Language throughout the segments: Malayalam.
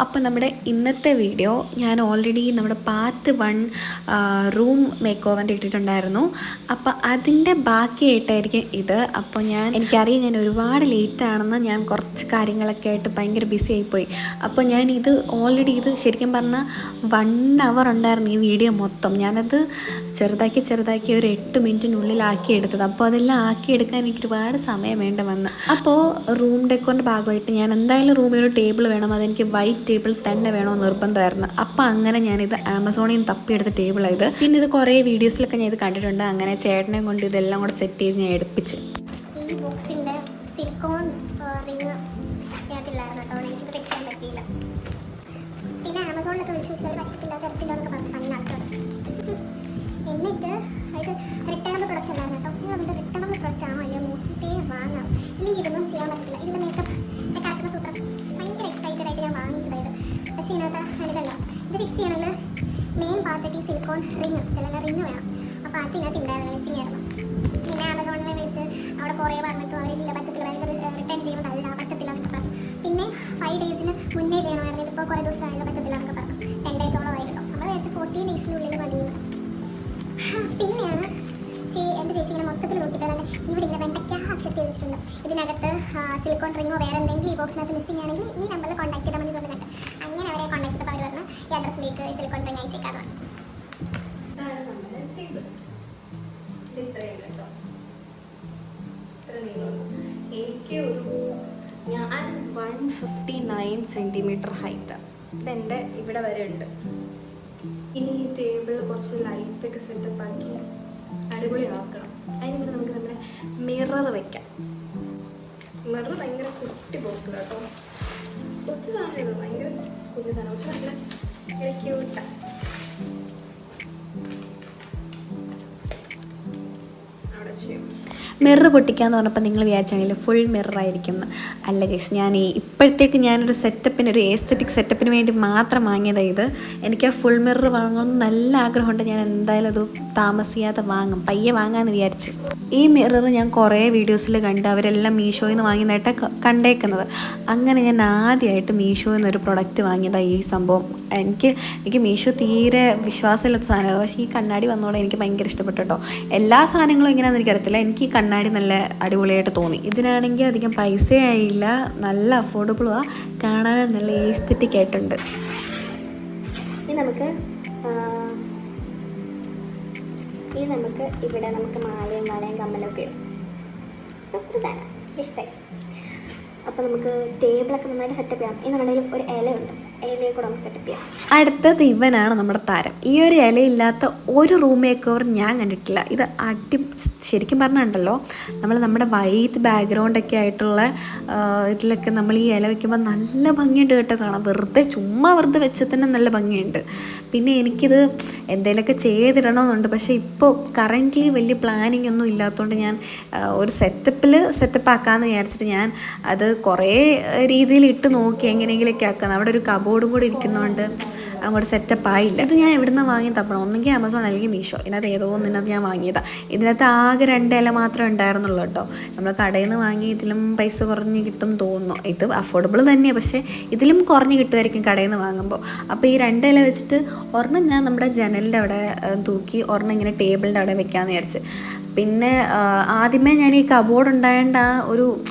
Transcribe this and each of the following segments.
അപ്പോൾ നമ്മുടെ ഇന്നത്തെ വീഡിയോ ഞാൻ ഓൾറെഡി നമ്മുടെ പാർട്ട് 1 റൂം മേക്ക് ഓവറിൻ്റെ ഇട്ടിട്ടുണ്ടായിരുന്നു. അപ്പോൾ അതിൻ്റെ ബാക്കിയായിട്ടായിരിക്കും ഇത്. അപ്പോൾ എനിക്കറിയാം ഞാൻ ഒരുപാട് ലേറ്റാണെന്ന്, ഞാൻ കുറച്ച് കാര്യങ്ങളൊക്കെ ആയിട്ട് ഭയങ്കര ബിസി ആയിപ്പോയി. അപ്പോൾ ഞാൻ ഇത് ഓൾറെഡി ശരിക്കും പറഞ്ഞാൽ 1 അവർ ഉണ്ടായിരുന്നു ഈ വീഡിയോ മൊത്തം. ഞാനത് ചെറുതാക്കി ഒരു 8 മിനിറ്റിനുള്ളിൽ ആക്കിയെടുത്തത്. അപ്പോൾ അതെല്ലാം ആക്കിയെടുക്കാൻ എനിക്ക് ഒരുപാട് സമയം വേണ്ട വന്നു. അപ്പോൾ റൂം ഡെക്കോറിൻ്റെ ഭാഗമായിട്ട് ഞാൻ എന്തായാലും റൂമിൽ ഒരു ടേബിൾ വേണം, അതെനിക്ക് വൈറ്റ് ടേബിൾ തന്നെ വേണമെന്ന് നിർബന്ധമായിരുന്നു. അപ്പോൾ അങ്ങനെ ഞാനിത് ആമസോണിൽ നിന്ന് തപ്പിയെടുത്ത ടേബിളായത്. പിന്നെ ഇത് കുറേ വീഡിയോസിലൊക്കെ ഞാൻ ഇത് കണ്ടിട്ടുണ്ട്. അങ്ങനെ ചേട്ടനെ കൊണ്ട് ഇതെല്ലാം കൂടെ സെറ്റ് ചെയ്ത് ഞാൻ എടുപ്പിച്ച്. ഈ ബോക്സിൻ്റെ സിലിക്കോൺ റിങ് ഇതില്ലായിരുന്നു കേട്ടോ, എനിക്കിത് ഫിക്സ് ചെയ്യാൻ പറ്റിയില്ല. പിന്നെ ആമസോണിലൊക്കെ വിളിച്ചു വെച്ചാൽ പറ്റത്തില്ല എന്നൊക്കെ പറഞ്ഞ ആൾക്കാർ. എന്നിട്ട് ഇത് റിട്ടേണബിൾ പ്രൊഡക്റ്റ് അല്ലായിരുന്നു കേട്ടോ. നിങ്ങൾ അതിൻ്റെ റിട്ടേണബിൾ പ്രൊഡക്റ്റ് ആണോ അല്ലയോ നോക്കിയിട്ടേ വാങ്ങാം, ഇല്ലെങ്കിൽ ഇതൊന്നും ചെയ്യാൻ പറ്റില്ല. ഇതിൽ മേക്കപ്പ് ഒക്കെ ആക്കുന്ന സൂത്രം ഭയങ്കര എക്സൈറ്റഡ് ആയിട്ട് ഞാൻ വാങ്ങിച്ചതായത്. പക്ഷേ ഇതിനകത്ത് ഇതല്ല, ഇത് ഫിക്സ് ചെയ്യണമെങ്കിൽ മെയിൻ പാർട്ടിക്ക് സിലിക്കോൺ റിങ് റിങ് വേണം. അപ്പോൾ അതിനകത്ത് ഉണ്ടായിരുന്നു, മിസ്സിങ് ആയിരുന്നു. പിന്നെ ആമസോണിൽ വിളിച്ച് അവിടെ കുറേ പറഞ്ഞിട്ടും അവരില്ല പറ്റത്തില്ല, റിട്ടേൺ ചെയ്യുന്നതല്ല പറ്റത്തില്ല എന്നൊക്കെ പറഞ്ഞു. പിന്നെ 5 ഡേയ്സിന് മുന്നേ ചെയ്യണമായിരുന്നു, ഇതിപ്പോൾ കുറേ ദിവസമായാലും പറ്റത്തില്ല എന്നൊക്കെ പറഞ്ഞു. 10 ഡേയ്സോളം ആയിരുന്നു. നമ്മൾ വിചാരിച്ച് 14 ഡേയ്സിനുള്ളിൽ മതിയെന്ന്. പിന്നെയാണ് എൻ്റെ ചേച്ചി ഇങ്ങനെ മൊത്തത്തിൽ നോക്കിയപ്പോഴാണ് ഇവിടെ ഇങ്ങനെ വെണ്ടയ്ക്ക അക്സെപ്റ്റ് ചെയ്ത് വെച്ചിട്ടുണ്ട്. ഇതിനകത്ത് സിലിക്കോൺ റിങ്ങോ വേറെ എന്തെങ്കിലും ഈ ബോക്സിനകത്ത് മിസ്സിംഗ് ആണെങ്കിൽ ഈ നമ്പറിൽ കോൺടാക്ട് ചെയ്താൽ മതി പറഞ്ഞിട്ട്. അങ്ങനെ അവരെ കോൺടാക്ട് ചെയ്തപ്പോൾ അവർ പറഞ്ഞു ഈ അഡ്രസ്സിലേക്ക് സിലിക്കോൺ റിങ് അയച്ചേക്കാന്ന് പറഞ്ഞു. ഞാൻ 159 സെൻറ്റിമീറ്റർ ഹൈറ്റ്, ഇതെൻ്റെ ഇവിടെ വരെ ഉണ്ട്. ഇനി ഈ ടേബിൾ കുറച്ച് ലൈറ്റൊക്കെ സെറ്റപ്പ് ആക്കി അടിപൊളിയാക്കണം. അതിന് പിന്നെ നമുക്ക് നമ്മുടെ മിറർ വെക്കാം. മിറർ ഭയങ്കര കുട്ടി ബോക്സ് കേട്ടോ, കൊച്ചു സാധനം, ഭയങ്കര കുഞ്ഞു സാധനം, പക്ഷെ നല്ല ക്യൂട്ടാണ്. മിറർ പൊട്ടിക്കാന്ന് പറഞ്ഞപ്പോൾ നിങ്ങൾ വിചാരിച്ചാണെങ്കിൽ ഫുൾ മിററായിരിക്കും. അല്ല ഗൈസ്, ഞാൻ ഇപ്പോഴത്തേക്ക് ഞാനൊരു സെറ്റപ്പിന്, ഒരു എസ്തെറ്റിക് സെറ്റപ്പിന് വേണ്ടി മാത്രം വാങ്ങിയതാണ് ഇത്. എനിക്ക് ആ ഫുൾ മിറർ വാങ്ങണമെന്ന് നല്ല ആഗ്രഹമുണ്ട്. ഞാൻ എന്തായാലും അത് താമസിയാതെ വാങ്ങും, പയ്യെ വാങ്ങാമെന്ന് വിചാരിച്ചു. ഈ മിറർ ഞാൻ കുറേ വീഡിയോസിൽ കണ്ട് അവരെല്ലാം മീഷോയിൽ നിന്ന് വാങ്ങിയതായിട്ട് കണ്ടേക്കുന്നത്. അങ്ങനെ ഞാൻ ആദ്യമായിട്ട് മീഷോയിൽ നിന്നൊരു പ്രൊഡക്റ്റ് വാങ്ങിയതാണ് ഈ സംഭവം. എനിക്ക് മീഷോ തീരെ വിശ്വാസമില്ലാത്ത സാധനമാണ്, പക്ഷേ ഈ കണ്ണാടി വന്നോടെ എനിക്ക് ഭയങ്കര ഇഷ്ടപ്പെട്ടു കേട്ടോ. എല്ലാ സാധനങ്ങളും എങ്ങനെയാണെന്ന് എനിക്കറിയത്തില്ല, എനിക്ക് ഈ കണ്ണാടി നല്ല അടിപൊളിയായിട്ട് തോന്നി. ഇതിനാണെങ്കിൽ അധികം പൈസ ആയില്ല, നല്ല അഫോർഡബിളുമാണ്, കാണാൻ നല്ല എസ്തെറ്റിക് ആയിട്ടുണ്ട്. ഇനി നമുക്ക് ഇവിടെ നമുക്ക് മാലയും കമ്മലൊക്കെ ഇടും. ഇഷ്ടമായി. അപ്പോൾ നമുക്ക് ടേബിളൊക്കെ നന്നായിട്ട് സെറ്റപ്പ് ചെയ്യാം. ഇനി നമ്മുടെ ഒരു ഇലയുണ്ട്, ഇലയെ കൂടെ നമുക്ക് സെറ്റപ്പ് ചെയ്യാം. അടുത്തത് ഇവനാണ് നമ്മുടെ താരം. ഈ ഒരു ഇലയില്ലാത്ത ഒരു റൂം മേക്ക് ഓവർ ഞാൻ കണ്ടിട്ടില്ല. ഇത് ശരിക്കും പറഞ്ഞിട്ടുണ്ടല്ലോ, നമ്മുടെ വൈറ്റ് ബാക്ക്ഗ്രൗണ്ടൊക്കെ ആയിട്ടുള്ള ഇതിലൊക്കെ നമ്മൾ ഈ ഇല വയ്ക്കുമ്പോൾ നല്ല ഭംഗിയുണ്ട് കേട്ടോ കാണാം. ചുമ്മാ വെറുതെ വെച്ചാൽ തന്നെ നല്ല ഭംഗിയുണ്ട്. പിന്നെ എനിക്കിത് എന്തെങ്കിലുമൊക്കെ ചെയ്തിടണമെന്നുണ്ട്, പക്ഷേ ഇപ്പോൾ കറൻ്റ്ലി വലിയ പ്ലാനിങ് ഒന്നും ഇല്ലാത്തതുകൊണ്ട് ഞാൻ ഒരു സെറ്റപ്പ് ആക്കാമെന്ന് വിചാരിച്ചിട്ട് ഞാൻ അത് കുറേ രീതിയിൽ ഇട്ട് നോക്കി എങ്ങനെയെങ്കിലൊക്കെ ആക്കാം. അവിടെ ഒരു കബോർഡും കൂടി ഇരിക്കുന്നതുകൊണ്ട് അങ്ങോട്ട് സെറ്റപ്പ് ആയില്ല. ഇത് ഞാൻ എവിടെ നിന്ന് വാങ്ങി തപ്പണം, ഒന്നെങ്കിൽ ആമസോൺ അല്ലെങ്കിൽ മീഷോ. ഇതിനകത്ത് ഏതോ ഒന്നിനകത്ത് ഞാൻ വാങ്ങിയതാണ്. ഇതിനകത്ത് ആകെ 2 ഇല മാത്രമേ ഉണ്ടായിരുന്നുള്ളൂ കേട്ടോ. നമ്മൾ കടയിൽ നിന്ന് വാങ്ങി ഇതിലും പൈസ കുറഞ്ഞ് കിട്ടും തോന്നുന്നു. ഇത് അഫോർഡബിൾ തന്നെയാണ്, പക്ഷേ ഇതിലും കുറഞ്ഞ് കിട്ടുമായിരിക്കും കടയിൽ നിന്ന് വാങ്ങുമ്പോൾ. അപ്പോൾ ഈ 2 ഇല വെച്ചിട്ട് ഒരെണ്ണം ഞാൻ നമ്മുടെ ജനലിൻ്റെ അവിടെ തൂക്കി, ഒരെണ്ണം ഇങ്ങനെ ടേബിളിൻ്റെ അവിടെ വെക്കാമെന്ന് വിചാരിച്ച്. പിന്നെ ആദ്യമേ ഞാൻ ഈ കബോർഡ് ഉണ്ടായതുകൊണ്ട് ആ ഒരു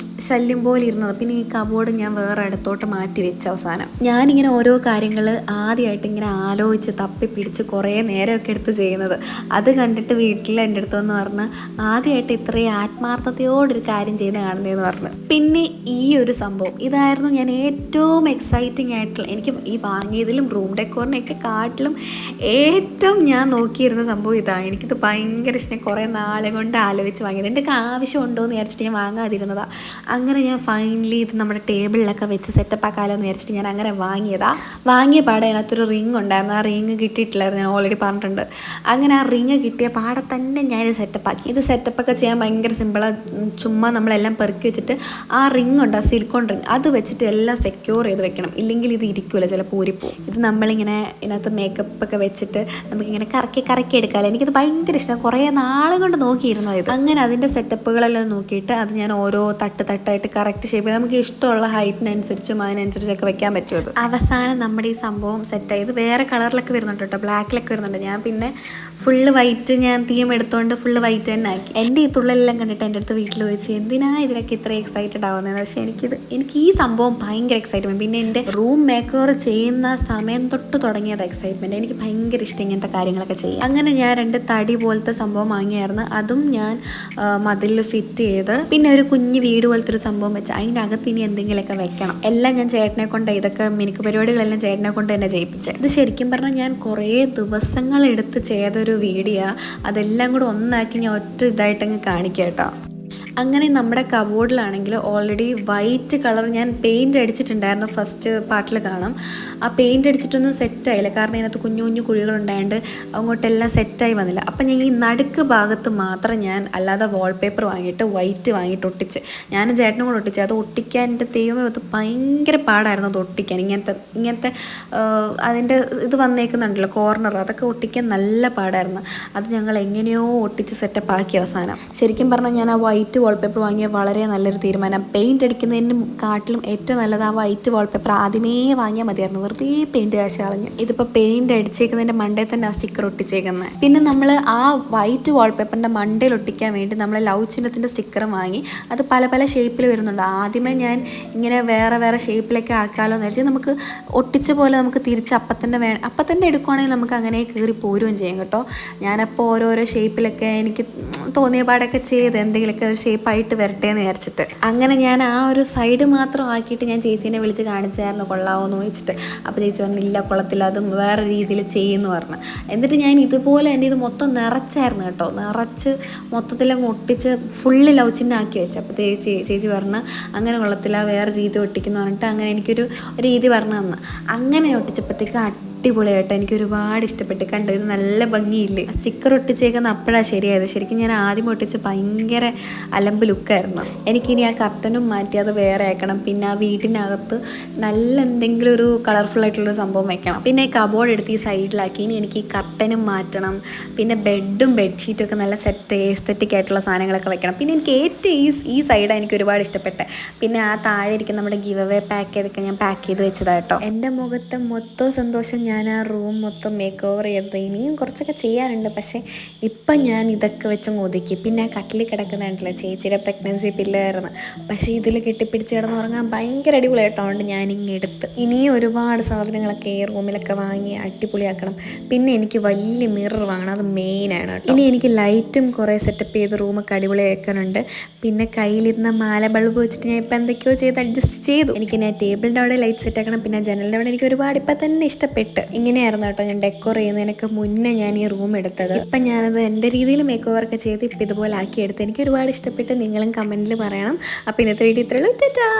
ശല്യം പോലെ ഇരുന്നത്. പിന്നെ ഈ കബോർഡ് ഞാൻ വേറെ ഇടത്തോട്ട് മാറ്റി വെച്ച അവസാനം. ഞാനിങ്ങനെ ഓരോ കാര്യങ്ങൾ ആദ്യമായിട്ട് ഇങ്ങനെ ആലോചിച്ച് തപ്പി പിടിച്ച് കുറേ നേരമൊക്കെ എടുത്ത് ചെയ്യുന്നത്. അത് കണ്ടിട്ട് വീട്ടിൽ എൻ്റെ അടുത്തെന്ന് പറഞ്ഞാൽ ആദ്യമായിട്ട് ഇത്രയും ആത്മാർത്ഥതയോടൊരു കാര്യം ചെയ്യുന്ന കാണുന്നതെന്ന് പറഞ്ഞു. പിന്നെ ഈ ഒരു സംഭവം ഇതായിരുന്നു ഞാൻ ഏറ്റവും എക്സൈറ്റിംഗ് ആയിട്ടുള്ള, എനിക്ക് ഈ വാങ്ങിയതിലും റൂം ഡെക്കോറിനെയൊക്കെ കാട്ടിലും ഏറ്റവും ഞാൻ നോക്കിയിരുന്ന സംഭവം ഇതാണ്. എനിക്കിത് ഭയങ്കര ഇഷ്ടം, കുറേ നാളെ കൊണ്ട് ആലോചിച്ച് വാങ്ങിയത്. എൻ്റെ ആവശ്യമുണ്ടോ എന്ന് വിചാരിച്ചിട്ട് ഞാൻ വാങ്ങാതിരുന്നതാണ്. അങ്ങനെ ഞാൻ ഫൈനലി ഇത് നമ്മുടെ ടേബിളിലൊക്കെ വെച്ച് സെറ്റപ്പ് ആക്കാമല്ലോ എന്ന് വിചാരിച്ചിട്ട് ഞാൻ അങ്ങനെ വാങ്ങിയ പാടെ അതിനകത്തൊരു റിങ് ഉണ്ടായിരുന്നു. ആ റിങ് കിട്ടിയിട്ടില്ലായിരുന്നു, ഞാൻ ഓൾറെഡി പറഞ്ഞിട്ടുണ്ട്. അങ്ങനെ ആ റിങ് കിട്ടിയ പാടെ തന്നെ ഞാനിത് സെറ്റപ്പാക്കി. ഇത് സെറ്റപ്പൊക്കെ ചെയ്യാൻ ഭയങ്കര സിമ്പിളാണ്. ചുമ്മാ നമ്മളെല്ലാം പെറുക്കി വെച്ചിട്ട് ആ റിങ് ഉണ്ട്, ആ സിലിക്കോൺ റിങ്, അത് വെച്ചിട്ട് എല്ലാം സെക്യൂർ ചെയ്ത് വെക്കണം, ഇല്ലെങ്കിൽ ഇത് ഇരിക്കുമല്ലോ, ചിലപ്പോൾ ഊരിപ്പോവും. ഇത് നമ്മളിങ്ങനെ ഇതിനകത്ത് മേക്കപ്പൊക്കെ വെച്ചിട്ട് നമുക്കിങ്ങനെ കറക്കി എടുക്കാമല്ലോ. എനിക്കിത് ഭയങ്കര ഇഷ്ടമാണ്, കുറേ നാളെ കൊണ്ട് നോക്കിയിരുന്നു ഇത്. അങ്ങനെ അതിൻ്റെ സെറ്റപ്പുകളെല്ലാം നോക്കിയിട്ട് അത് ഞാൻ ഓരോ തട്ട് തട്ടായിട്ട് കറക്റ്റ് ഷേപ്പിൽ നമുക്ക് ഇഷ്ടമുള്ള ഹൈറ്റിനനുസരിച്ചും അതിനനുസരിച്ചൊക്കെ വെക്കാൻ പറ്റും. അത് അവസാനം നമ്മുടെ ഈ സംഭവം സെറ്റായി. ഇത് വേറെ കളറിലൊക്കെ വരുന്നുണ്ട് കേട്ടോ, ബ്ലാക്കിലൊക്കെ വരുന്നുണ്ട്. ഞാൻ പിന്നെ ഫുള്ള് വൈറ്റ്, ഞാൻ തീം എടുത്തുകൊണ്ട് ഫുള്ള് വൈറ്റ് തന്നെ ആക്കി. എൻ്റെ ഈ തുള്ളലെല്ലാം കണ്ടിട്ട് എൻ്റെ അടുത്ത് വീട്ടിൽ വെച്ച് എന്തിനാ ഇതിലൊക്കെ ഇത്ര എക്സൈറ്റഡ് ആവുന്നത്. പക്ഷേ എനിക്ക് ഈ സംഭവം ഭയങ്കര എക്സൈറ്റ്മെൻറ്റ്. പിന്നെ എൻ്റെ റൂം മേക്ക് ഓവർ ചെയ്യുന്ന സമയം തൊട്ട് തുടങ്ങിയത് എക്സൈറ്റ്മെൻറ്റ്. എനിക്ക് ഭയങ്കര ഇഷ്ടം ഇങ്ങനത്തെ കാര്യങ്ങളൊക്കെ ചെയ്യും. അങ്ങനെ ഞാൻ 2 തടി പോലത്തെ സംഭവം വാങ്ങിയായിരുന്നു. അതും ഞാൻ മതിലിൽ ഫിറ്റ് ചെയ്ത്, പിന്നെ ഒരു കുഞ്ഞ് വീട് പോലത്തെ ഒരു സംഭവം വെച്ച് അതിൻ്റെ അകത്ത് ഇനി എന്തെങ്കിലുമൊക്കെ വെക്കണം. എല്ലാം ഞാൻ ചേട്ടനെ കൊണ്ട്, ഇതൊക്കെ മിനുക്ക് പരിപാടികളെല്ലാം ചേട്ടനെ കൊണ്ട് തന്നെ ചെയ്യിപ്പിച്ചത്. ഇത് ശരിക്കും പറഞ്ഞാൽ ഞാൻ കുറേ ദിവസങ്ങളെടുത്ത് ചെയ്തൊരു വീഡിയോ. അതെല്ലാം കൂടെ ഒന്നാക്കി ഞാൻ ഒറ്റ ഇതായിട്ടങ്ങ് കാണിക്കാം കേട്ടോ. അങ്ങനെ നമ്മുടെ കബോർഡിലാണെങ്കിൽ ഓൾറെഡി വൈറ്റ് കളർ ഞാൻ പെയിൻറ്റ് അടിച്ചിട്ടുണ്ടായിരുന്നു. ഫസ്റ്റ് പാർട്ടിൽ കാണാം. ആ പെയിൻറ്റ് അടിച്ചിട്ടൊന്നും സെറ്റായില്ല, കാരണം ഇതിനകത്ത് കുഞ്ഞു കുഞ്ഞു കുഴികളുണ്ടായതുകൊണ്ട് അങ്ങോട്ടെല്ലാം സെറ്റായി വന്നില്ല. അപ്പം ഞാൻ ഈ നടുക്ക് ഭാഗത്ത് മാത്രം ഞാൻ അല്ലാതെ വാൾപേപ്പർ വാങ്ങിയിട്ട് വൈറ്റ് വാങ്ങിയിട്ട് ഒട്ടിച്ച്, ഞാനും ചേട്ടനും കൂടെ ഒട്ടിച്ച്. അത് ഒട്ടിക്കാൻ എൻ്റെ ദൈവമേ അത് ഭയങ്കര പാടായിരുന്നു. അത് ഒട്ടിക്കാൻ ഇങ്ങനത്തെ അതിൻ്റെ ഇത് വന്നേക്കുന്നുണ്ടല്ലോ കോർണർ, അതൊക്കെ ഒട്ടിക്കാൻ നല്ല പാടായിരുന്നു. അത് ഞങ്ങൾ എങ്ങനെയോ ഒട്ടിച്ച് സെറ്റപ്പ് ആക്കി. അവസാനം ശരിക്കും പറഞ്ഞാൽ ഞാൻ ആ വൈറ്റ് വാൾപേപ്പർ വാങ്ങിയ വളരെ നല്ലൊരു തീരുമാനം. പെയിൻറ്റ് അടിക്കുന്നതിന് കാട്ടിലും ഏറ്റവും നല്ലത് ആ വൈറ്റ് വാൾപേപ്പർ ആദ്യമേ വാങ്ങിയാൽ മതിയായിരുന്നു. വെറുതെ പെയിൻറ്റ് കാശ് കളഞ്ഞു. ഇതിപ്പോൾ പെയിൻറ്റ് അടിച്ചേക്കുന്നതിൻ്റെ മണ്ടയിൽ തന്നെ ആ സ്റ്റിക്കർ ഒട്ടിച്ചേക്കുന്നത്. പിന്നെ നമ്മൾ ആ വൈറ്റ് വാൾപേപ്പറിൻ്റെ മണ്ടയിൽ ഒട്ടിക്കാൻ വേണ്ടി നമ്മൾ ലവ് ചിഹ്നത്തിൻ്റെ സ്റ്റിക്കറും വാങ്ങി. അത് പല പല ഷേപ്പിൽ വരുന്നുണ്ട്. ആദ്യമേ ഞാൻ ഇങ്ങനെ വേറെ വേറെ ഷേപ്പിലൊക്കെ ആക്കാമല്ലോ എന്ന് വെച്ചാൽ നമുക്ക് ഒട്ടിച്ച പോലെ നമുക്ക് തിരിച്ച് അപ്പം തന്നെ എടുക്കുവാണെങ്കിൽ നമുക്ക് അങ്ങനെ കയറി പോരുകയും ചെയ്യും കേട്ടോ. ഞാനപ്പോൾ ഓരോരോ ഷേപ്പിലൊക്കെ എനിക്ക് തോന്നിയ പാടൊക്കെ ചെയ്ത് എന്തെങ്കിലുമൊക്കെ ഒരു ഷേപ്പായിട്ട് വരട്ടെ എന്ന് വിചാരിച്ചിട്ട് അങ്ങനെ ഞാൻ ആ ഒരു സൈഡ് മാത്രം ആക്കിയിട്ട് ഞാൻ ചേച്ചീനെ വിളിച്ച് കാണിച്ചായിരുന്നു കൊള്ളാമോ എന്ന് ചോദിച്ചിട്ട്. അപ്പോൾ ചേച്ചി പറഞ്ഞില്ല കൊള്ളത്തില്ല, അതും വേറെ രീതിയിൽ ചെയ്യുമെന്ന് പറഞ്ഞു. എന്നിട്ട് ഞാൻ ഇതുപോലെ തന്നെ ഇത് മൊത്തം നിറച്ചായിരുന്നു കേട്ടോ, നിറച്ച് മൊത്തത്തിലങ്ങ് ഒട്ടിച്ച് ഫുള്ള് ലവ് ചിഹ്നം ആക്കി വെച്ചു. അപ്പോൾ ചേച്ചി പറഞ്ഞു അങ്ങനെ കൊള്ളത്തില്ല, വേറെ രീതി ഒട്ടിക്കുന്നു പറഞ്ഞിട്ട് അങ്ങനെ എനിക്കൊരു രീതി പറഞ്ഞു തന്നു. അങ്ങനെ ഒട്ടിച്ചപ്പോഴത്തേക്ക് അടിപൊളിയായിട്ട് എനിക്ക് ഒരുപാട് ഇഷ്ടപ്പെട്ട്. കണ്ടു, ഇത് നല്ല ഭംഗിയില്ലേ. സ്റ്റിക്കർ ഒട്ടിച്ചേക്കുന്ന അപ്പോഴാണ് ശരിയായത്. ശരിക്കും ഞാൻ ആദ്യം ഒട്ടിച്ച് ഭയങ്കര അലമ്പ് ലുക്കായിരുന്നു. എനിക്കിനി ആ കർട്ടനും മാറ്റി അത് വേറെ ആക്കണം. പിന്നെ ആ വീട്ടിനകത്ത് നല്ല എന്തെങ്കിലും ഒരു കളർഫുൾ ആയിട്ടുള്ളൊരു സംഭവം വെക്കണം. പിന്നെ കബോർഡ് എടുത്ത് ഈ സൈഡിലാക്കി. ഇനി എനിക്ക് ഈ കർട്ടനും മാറ്റണം. പിന്നെ ബെഡും ബെഡ്ഷീറ്റും ഒക്കെ നല്ല സെറ്റ് എസ്തെറ്റിക് ആയിട്ടുള്ള സാധനങ്ങളൊക്കെ വെക്കണം. പിന്നെ എനിക്ക് ഏറ്റവും ഈ സൈഡാണ് എനിക്ക് ഒരുപാട് ഇഷ്ടപ്പെട്ടത്. പിന്നെ ആ താഴെ ഇരിക്കുന്ന നമ്മുടെ ഗിവ് അവേ പാക്ക് ചെയ്തൊക്കെ ഞാൻ പാക്ക് ചെയ്ത് വെച്ചതാട്ടോ. എൻ്റെ മുഖത്ത് മൊത്തം സന്തോഷം. ഞാൻ ആ റൂം മൊത്തം മേക്ക് ഓവർ ചെയ്തത്. ഇനിയും കുറച്ചൊക്കെ ചെയ്യാനുണ്ട്, പക്ഷേ ഇപ്പം ഞാൻ ഇതൊക്കെ വെച്ചങ്ങ് ഒതുക്കി. പിന്നെ ആ കട്ടിലിൽ കിടക്കുന്നുണ്ടല്ലോ, ചേച്ചിയുടെ പ്രഗ്നൻസി പില്ലായിരുന്നു. പക്ഷേ ഇതിൽ കെട്ടിപ്പിടിച്ച് കിടന്നുറങ്ങാൻ ഭയങ്കര അടിപൊളിയായിട്ടുണ്ട്. ഞാനിങ്ങ് എടുത്ത് ഇനിയും ഒരുപാട് സാധനങ്ങളൊക്കെ ഈ റൂമിലൊക്കെ വാങ്ങി അടിപൊളിയാക്കണം. പിന്നെ എനിക്ക് വലിയ മിറർ വാങ്ങണം, അത് മെയിനാണ് കേട്ടോ. ഇനി എനിക്ക് ലൈറ്റും കുറേ സെറ്റപ്പ് ചെയ്ത് റൂമൊക്കെ അടിപൊളിയാക്കാനുണ്ട്. പിന്നെ കയ്യിലിരുന്ന മാല ബൾബ് വെച്ചിട്ട് ഞാൻ ഇപ്പം എന്തൊക്കെയോ ചെയ്ത് അഡ്ജസ്റ്റ് ചെയ്തു. എനിക്ക് ഞാൻ ടേബിളിൻ്റെ അവിടെ ലൈറ്റ് സെറ്റ് ആക്കണം. പിന്നെ ജനലിൻ്റെ അവിടെ എനിക്ക് ഒരുപാട് ഇപ്പം തന്നെ ഇഷ്ടപ്പെട്ടു. ഇങ്ങനെയായിരുന്നു കേട്ടോ ഞാൻ ഡെക്കോർ ചെയ്യുന്നതിനൊക്കെ മുന്നേ ഞാൻ ഈ റൂം എടുത്തത്. ഇപ്പം ഞാനത് എൻ്റെ രീതിയിൽ മേക്ക് ഓവറൊക്കെ ചെയ്ത് ഇപ്പം ഇതുപോലെ ആക്കിയെടുത്ത് എനിക്ക് ഒരുപാട് ഇഷ്ടപ്പെട്ട്. നിങ്ങളും കമൻറ്റിൽ പറയണം. അപ്പോൾ ഇന്നത്തെ വീഡിയോ ഇത്രയുള്ളൂ. ടാറ്റാ.